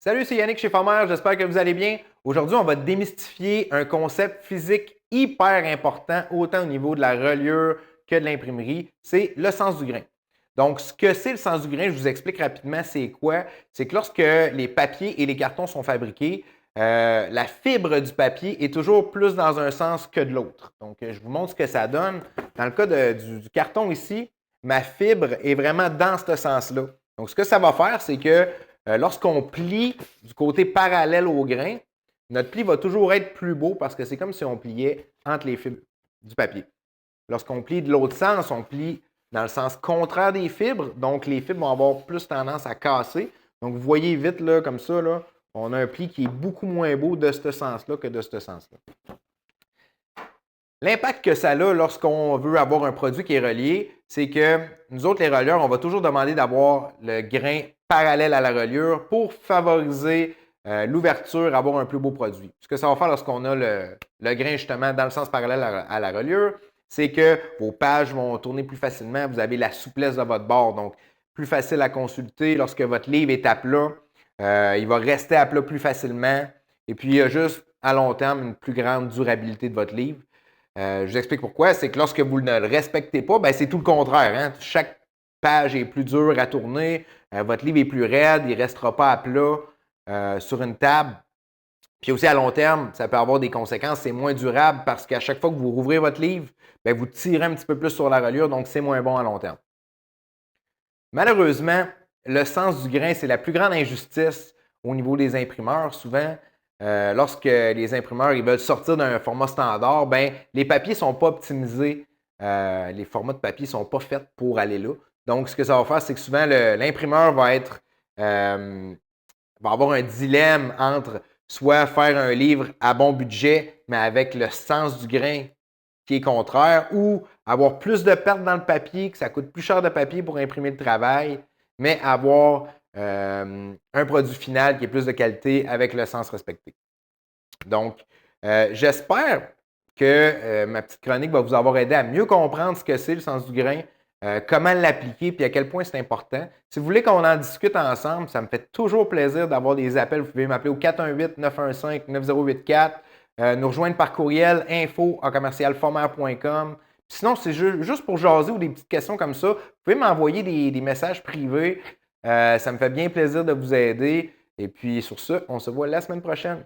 Salut, c'est Yannick chez Farmer, j'espère que vous allez bien. Aujourd'hui, on va démystifier un concept physique hyper important, autant au niveau de la reliure que de l'imprimerie, c'est le sens du grain. Donc, ce que c'est le sens du grain, je vous explique rapidement c'est quoi. C'est que lorsque les papiers et les cartons sont fabriqués, la fibre du papier est toujours plus dans un sens que de l'autre. Donc, je vous montre ce que ça donne. Dans le cas du carton ici, ma fibre est vraiment dans ce sens-là. Donc, ce que ça va faire, c'est que lorsqu'on plie du côté parallèle au grain, notre pli va toujours être plus beau parce que c'est comme si on pliait entre les fibres du papier. Lorsqu'on plie de l'autre sens, on plie dans le sens contraire des fibres, donc les fibres vont avoir plus tendance à casser. Donc, vous voyez vite, là, comme ça, là, on a un pli qui est beaucoup moins beau de ce sens-là que de ce sens-là. L'impact que ça a lorsqu'on veut avoir un produit qui est relié, c'est que nous autres, les relieurs, on va toujours demander d'avoir le grain parallèle à la reliure pour favoriser l'ouverture, avoir un plus beau produit. Ce que ça va faire lorsqu'on a le grain justement dans le sens parallèle à la reliure, c'est que vos pages vont tourner plus facilement, vous avez la souplesse de votre bord, donc plus facile à consulter. Lorsque votre livre est à plat, il va rester à plat plus facilement et puis il y a juste à long terme une plus grande durabilité de votre livre. Je vous explique pourquoi. C'est que lorsque vous ne le respectez pas, ben c'est tout le contraire. Hein? Chaque page est plus dure à tourner, votre livre est plus raide, il ne restera pas à plat sur une table. Puis aussi à long terme, ça peut avoir des conséquences, c'est moins durable parce qu'à chaque fois que vous rouvrez votre livre, ben vous tirez un petit peu plus sur la reliure, donc c'est moins bon à long terme. Malheureusement, le sens du grain, c'est la plus grande injustice au niveau des imprimeurs. Souvent, lorsque les imprimeurs ils veulent sortir d'un format standard, ben, les papiers ne sont pas optimisés. Les formats de papier ne sont pas faits pour aller là. Donc, ce que ça va faire, c'est que souvent, l'imprimeur va avoir un dilemme entre soit faire un livre à bon budget, mais avec le sens du grain qui est contraire, ou avoir plus de pertes dans le papier, que ça coûte plus cher de papier pour imprimer le travail, mais avoir un produit final qui est plus de qualité avec le sens respecté. Donc, j'espère que ma petite chronique va vous avoir aidé à mieux comprendre ce que c'est le sens du grain, comment l'appliquer puis à quel point c'est important. Si vous voulez qu'on en discute ensemble, ça me fait toujours plaisir d'avoir des appels. Vous pouvez m'appeler au 418-915-9084, nous rejoindre par courriel info@commercialformer.com. Sinon, c'est juste pour jaser ou des petites questions comme ça, vous pouvez m'envoyer des messages privés. Ça me fait bien plaisir de vous aider. Et puis sur ce, on se voit la semaine prochaine.